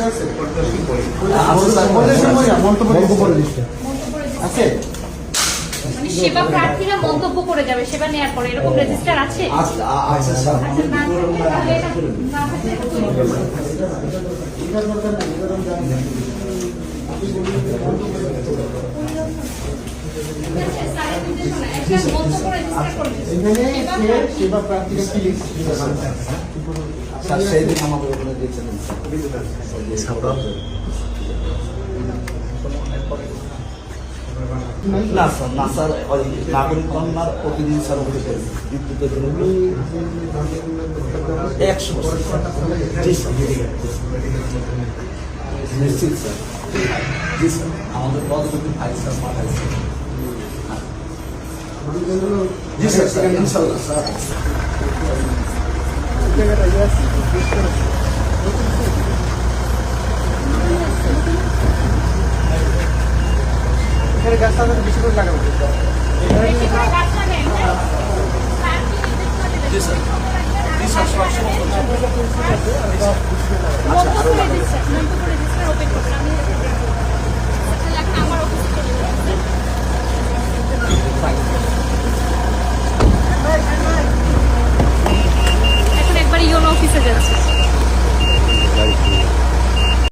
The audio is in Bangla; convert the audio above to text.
আছে মানে সেবা প্রার্থীরা মন্তব্য করে যাবে সেবা নেওয়ার পরে এরকম রেজিস্টার আছে? আচ্ছা, না থাকলে তাহলে এটা না থাকলে এটা তৈরি করবো। সেবা প্রার্থীরা কি সেদিন আমাকে ওখানে দিয়েছিলেন না স্যার না স্যার ওই নাগরিক কন্যার প্রতিদিন স্যার উঠে করি বিদ্যুতের জন্য 100% জি স্যার নিশ্চিত স্যার জি স্যার আমাদের পদক্ষেপ ভাই স্যার পাঠাইছে জি স্যার ইনশাল্লাহ স্যার এখানে গাছটা বেশি করে লাগাবো বেশি করে গাছ লাগাই, হ্যাঁ? তার কি নির্দেশনা দিবেন? জি স্যার জি স্যার সবসময় মন্তব্য রেজিস্টার ওপেন করবেন।